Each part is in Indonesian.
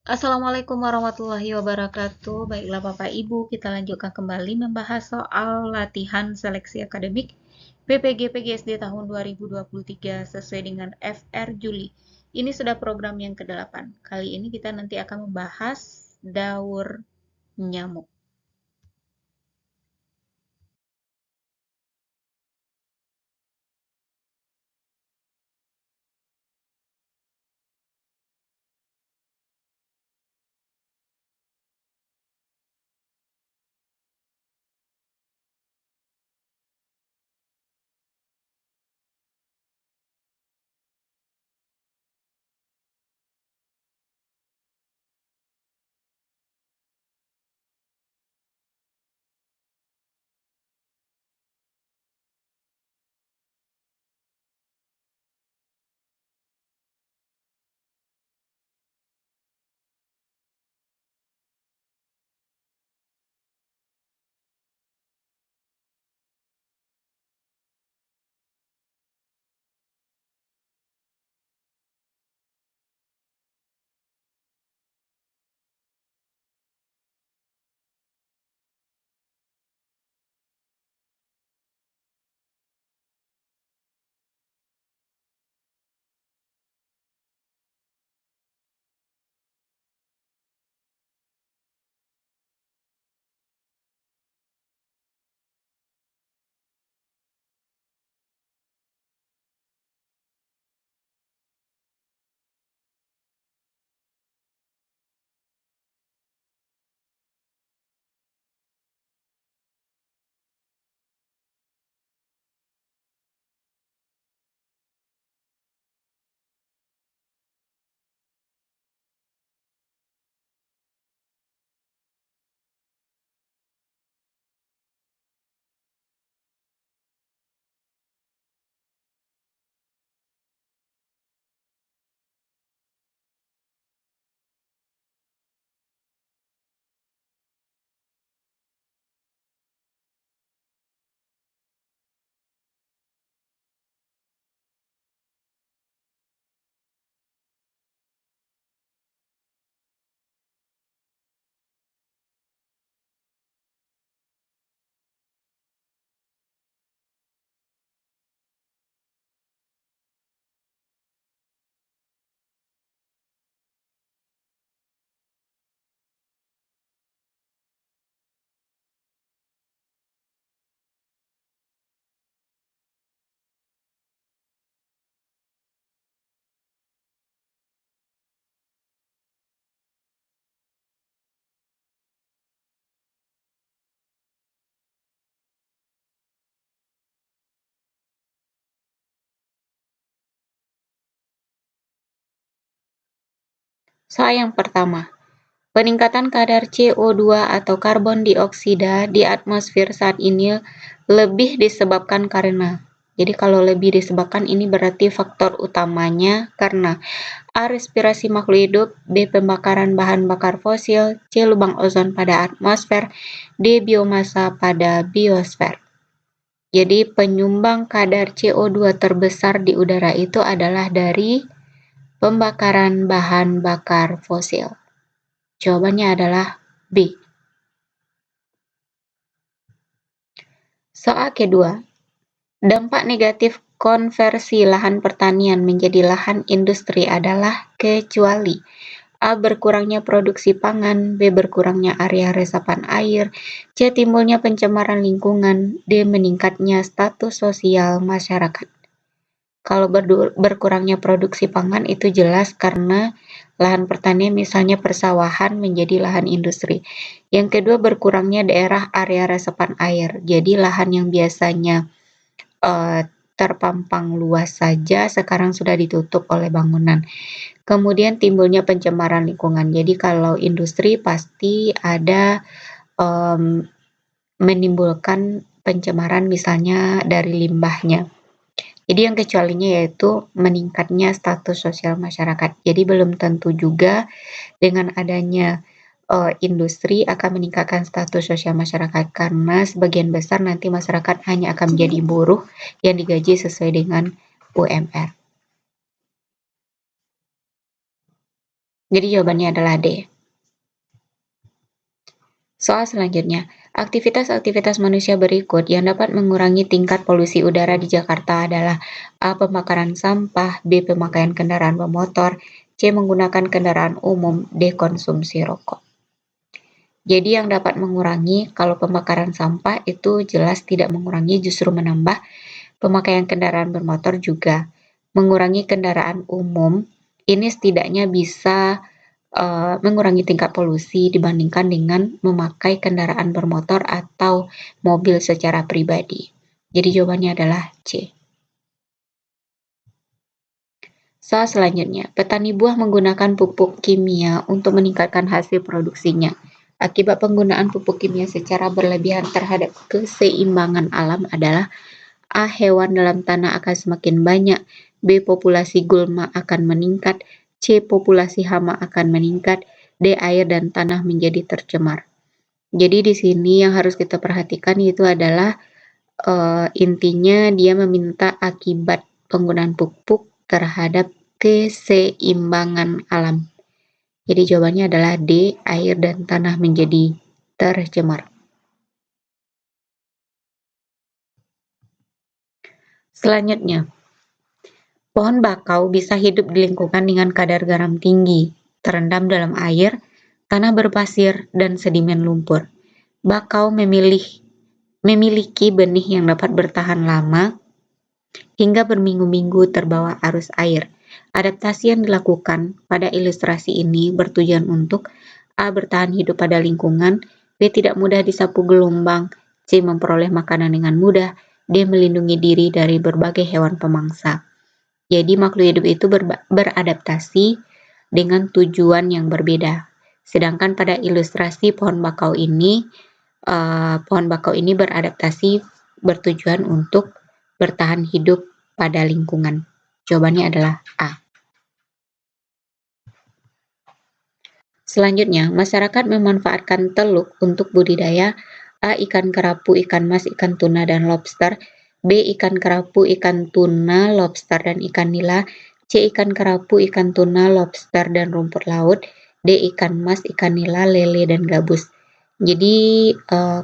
Assalamualaikum warahmatullahi wabarakatuh. Baiklah Bapak Ibu, kita lanjutkan kembali membahas soal latihan seleksi akademik PPG PGSD tahun 2023 sesuai dengan FR Juli. Ini sudah program yang ke-8. Kali ini kita nanti akan membahas daur nyamuk. Soal yang pertama, peningkatan kadar CO2 atau karbon dioksida di atmosfer saat ini lebih disebabkan karena. Jadi kalau lebih disebabkan ini berarti faktor utamanya karena A. Respirasi makhluk hidup, B. Pembakaran bahan bakar fosil, C. Lubang ozon pada atmosfer, D. Biomasa pada biosfer. Jadi penyumbang kadar CO2 terbesar di udara itu adalah dari pembakaran bahan bakar fosil. Jawabannya adalah B. Soal kedua, dampak negatif konversi lahan pertanian menjadi lahan industri adalah kecuali A. Berkurangnya produksi pangan, B. Berkurangnya area resapan air, C. Timbulnya pencemaran lingkungan, D. Meningkatnya status sosial masyarakat. Kalau berkurangnya produksi pangan itu jelas karena lahan pertanian misalnya persawahan menjadi lahan industri. Yang kedua, berkurangnya daerah area resapan air. Jadi lahan yang biasanya terpampang luas saja sekarang sudah ditutup oleh bangunan. Kemudian timbulnya pencemaran lingkungan. Jadi kalau industri pasti ada menimbulkan pencemaran misalnya dari limbahnya. Jadi yang kecualinya yaitu meningkatnya status sosial masyarakat. Jadi belum tentu juga dengan adanya industri akan meningkatkan status sosial masyarakat karena sebagian besar nanti masyarakat hanya akan menjadi buruh yang digaji sesuai dengan UMR. Jadi jawabannya adalah D. Soal selanjutnya, aktivitas-aktivitas manusia berikut yang dapat mengurangi tingkat polusi udara di Jakarta adalah A. Pembakaran sampah, B. Pemakaian kendaraan bermotor, C. Menggunakan kendaraan umum, D. Konsumsi rokok. Jadi yang dapat mengurangi, kalau pembakaran sampah itu jelas tidak mengurangi, justru menambah. Pemakaian kendaraan bermotor juga mengurangi kendaraan umum, ini setidaknya bisa mengurangi tingkat polusi dibandingkan dengan memakai kendaraan bermotor atau mobil secara pribadi. Jadi jawabannya adalah C. Soal selanjutnya, petani buah menggunakan pupuk kimia untuk meningkatkan hasil produksinya. Akibat penggunaan pupuk kimia secara berlebihan terhadap keseimbangan alam adalah A. Hewan dalam tanah akan semakin banyak, B. Populasi gulma akan meningkat, C. Populasi hama akan meningkat, D. Air dan tanah menjadi tercemar. Jadi di sini yang harus kita perhatikan itu adalah intinya dia meminta akibat penggunaan pupuk terhadap keseimbangan alam. Jadi jawabannya adalah D. Air dan tanah menjadi tercemar. Selanjutnya, pohon bakau bisa hidup di lingkungan dengan kadar garam tinggi, terendam dalam air, tanah berpasir, dan sedimen lumpur. Bakau memiliki benih yang dapat bertahan lama hingga berminggu-minggu terbawa arus air. Adaptasi yang dilakukan pada ilustrasi ini bertujuan untuk A. Bertahan hidup pada lingkungan, B. Tidak mudah disapu gelombang, C. Memperoleh makanan dengan mudah, D. Melindungi diri dari berbagai hewan pemangsa. Jadi makhluk hidup itu beradaptasi dengan tujuan yang berbeda. Sedangkan pada ilustrasi pohon bakau ini beradaptasi bertujuan untuk bertahan hidup pada lingkungan. Jawabannya adalah A. Selanjutnya, masyarakat memanfaatkan teluk untuk budidaya A. Ikan kerapu, ikan mas, ikan tuna, dan lobster, B. Ikan kerapu, ikan tuna, lobster, dan ikan nila, C. Ikan kerapu, ikan tuna, lobster, dan rumput laut, D. Ikan mas, ikan nila, lele, dan gabus. Jadi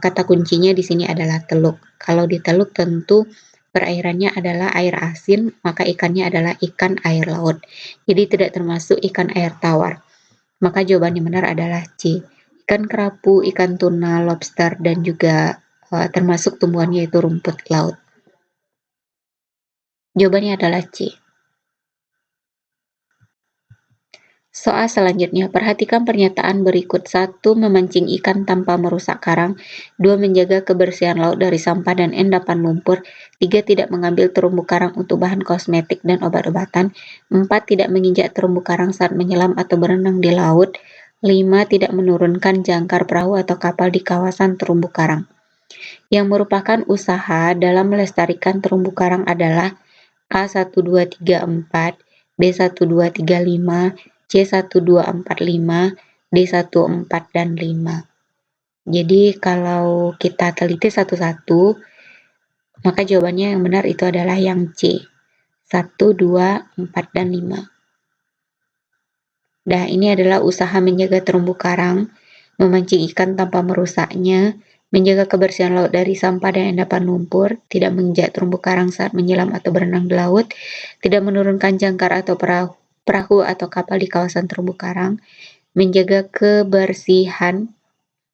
kata kuncinya di sini adalah teluk. Kalau di teluk tentu perairannya adalah air asin, maka ikannya adalah ikan air laut. Jadi tidak termasuk ikan air tawar. Maka jawaban yang benar adalah C. Ikan kerapu, ikan tuna, lobster, dan juga termasuk tumbuhannya yaitu rumput laut. Jawabannya adalah C. Soal selanjutnya, perhatikan pernyataan berikut. 1. Memancing ikan tanpa merusak karang. 2. Menjaga kebersihan laut dari sampah dan endapan lumpur. 3. Tidak mengambil terumbu karang untuk bahan kosmetik dan obat-obatan. 4. Tidak menginjak terumbu karang saat menyelam atau berenang di laut. 5. Tidak menurunkan jangkar perahu atau kapal di kawasan terumbu karang. Yang merupakan usaha dalam melestarikan terumbu karang adalah A1234, B1235, C1245, D14 dan 5. Jadi kalau kita teliti satu-satu, maka jawabannya yang benar itu adalah yang C. 1, 2, 4, dan 5. Nah, ini adalah usaha menjaga terumbu karang, memancing ikan tanpa merusaknya, menjaga kebersihan laut dari sampah dan endapan lumpur, tidak menginjak terumbu karang saat menyelam atau berenang di laut, tidak menurunkan jangkar atau perahu atau kapal di kawasan terumbu karang, menjaga kebersihan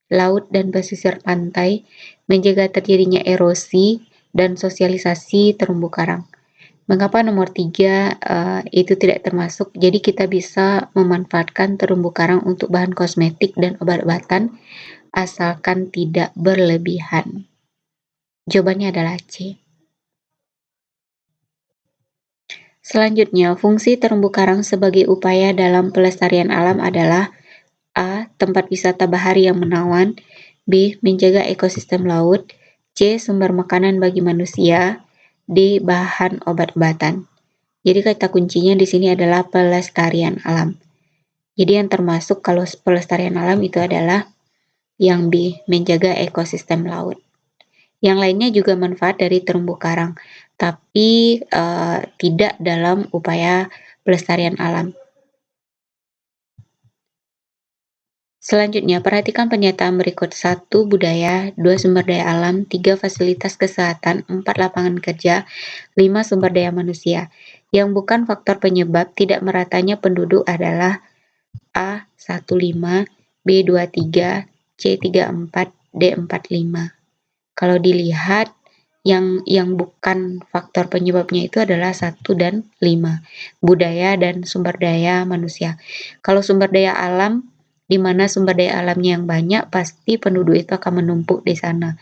laut dan pesisir pantai, menjaga terjadinya erosi, dan sosialisasi terumbu karang. Mengapa nomor 3 itu tidak termasuk? Jadi kita bisa memanfaatkan terumbu karang untuk bahan kosmetik dan obat-obatan asalkan tidak berlebihan. Jawabannya adalah C. Selanjutnya, fungsi terumbu karang sebagai upaya dalam pelestarian alam adalah A. Tempat wisata bahari yang menawan, B. Menjaga ekosistem laut, C. Sumber makanan bagi manusia, D. Bahan obat-obatan. Jadi kata kuncinya di sini adalah pelestarian alam. Jadi yang termasuk kalau pelestarian alam itu adalah yang B, menjaga ekosistem laut. Yang lainnya juga manfaat dari terumbu karang, tapi tidak dalam upaya pelestarian alam. Selanjutnya, perhatikan pernyataan berikut. 1. Budaya, 2. Sumber daya alam, 3. Fasilitas kesehatan, 4. Lapangan kerja, 5. Sumber daya manusia. Yang bukan faktor penyebab tidak meratanya penduduk adalah A. 15, B. 23, C. 34, D. 45. Kalau dilihat yang bukan faktor penyebabnya itu adalah 1 dan 5, budaya dan sumber daya manusia. Kalau sumber daya alam, di mana sumber daya alamnya yang banyak, pasti penduduk itu akan menumpuk di sana.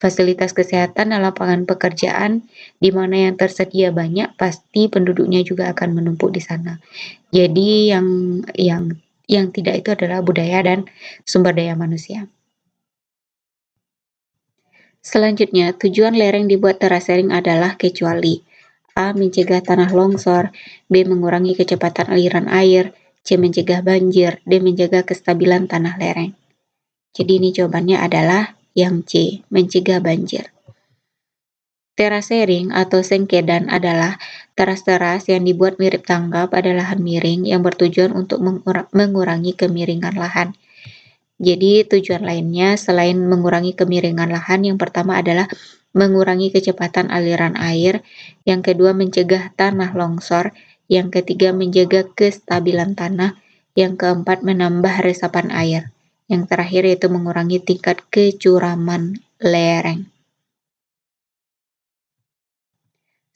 Fasilitas kesehatan dan lapangan pekerjaan, di mana yang tersedia banyak, pasti penduduknya juga akan menumpuk di sana. Jadi yang tidak itu adalah budaya dan sumber daya manusia. Selanjutnya, tujuan lereng dibuat terasering adalah kecuali A. Mencegah tanah longsor, B. Mengurangi kecepatan aliran air, C. Mencegah banjir, D. Menjaga kestabilan tanah lereng. Jadi ini jawabannya adalah yang C. Mencegah banjir. Terasering atau sengkedan adalah teras-teras yang dibuat mirip tangga pada lahan miring yang bertujuan untuk mengurangi kemiringan lahan. Jadi tujuan lainnya selain mengurangi kemiringan lahan, yang pertama adalah mengurangi kecepatan aliran air, yang kedua mencegah tanah longsor, yang ketiga menjaga kestabilan tanah, yang keempat menambah resapan air, yang terakhir yaitu mengurangi tingkat kecuraman lereng.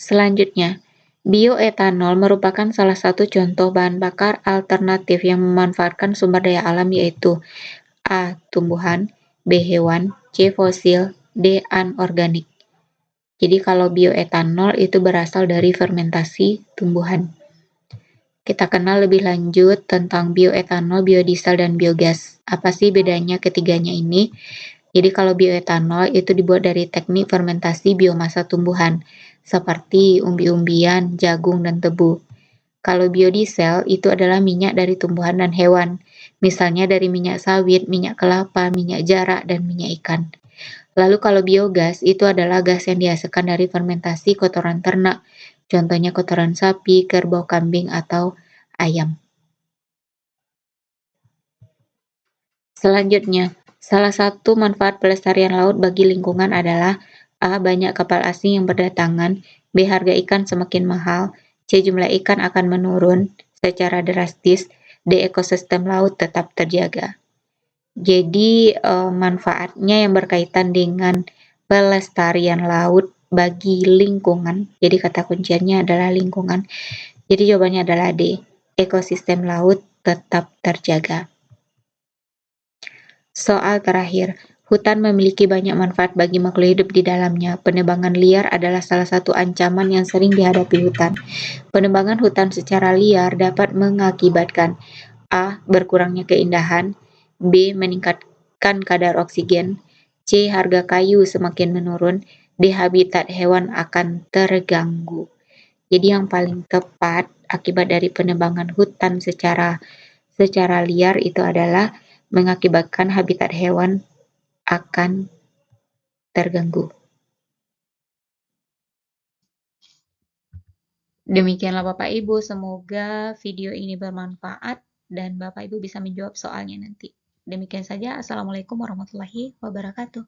Selanjutnya, bioetanol merupakan salah satu contoh bahan bakar alternatif yang memanfaatkan sumber daya alam, yaitu A. Tumbuhan, B. Hewan, C. Fosil, D. Anorganik. Jadi kalau bioetanol itu berasal dari fermentasi tumbuhan. Kita kenal lebih lanjut tentang bioetanol, biodiesel, dan biogas. Apa sih bedanya ketiganya ini? Jadi kalau bioetanol itu dibuat dari teknik fermentasi biomasa tumbuhan, seperti umbi-umbian, jagung, dan tebu. Kalau biodiesel itu adalah minyak dari tumbuhan dan hewan, misalnya dari minyak sawit, minyak kelapa, minyak jarak, dan minyak ikan. Lalu kalau biogas itu adalah gas yang dihasilkan dari fermentasi kotoran ternak, contohnya kotoran sapi, kerbau, kambing, atau ayam. Selanjutnya, salah satu manfaat pelestarian laut bagi lingkungan adalah A. Banyak kapal asing yang berdatangan, B. Harga ikan semakin mahal, C. Jumlah ikan akan menurun secara drastis, D. Ekosistem laut tetap terjaga. Jadi manfaatnya yang berkaitan dengan pelestarian laut bagi lingkungan. Jadi kata kuncinya adalah lingkungan. Jadi jawabannya adalah D. Ekosistem laut tetap terjaga. Soal terakhir, hutan memiliki banyak manfaat bagi makhluk hidup di dalamnya. Penebangan liar adalah salah satu ancaman yang sering dihadapi hutan. Penebangan hutan secara liar dapat mengakibatkan A. Berkurangnya keindahan, B. Meningkatkan kadar oksigen, C. Harga kayu semakin menurun, D. Habitat hewan akan terganggu. Jadi yang paling tepat akibat dari penebangan hutan secara liar itu adalah mengakibatkan habitat hewan akan terganggu. Demikianlah Bapak Ibu, semoga video ini bermanfaat dan Bapak Ibu bisa menjawab soalnya nanti. Demikian saja, Assalamualaikum warahmatullahi wabarakatuh.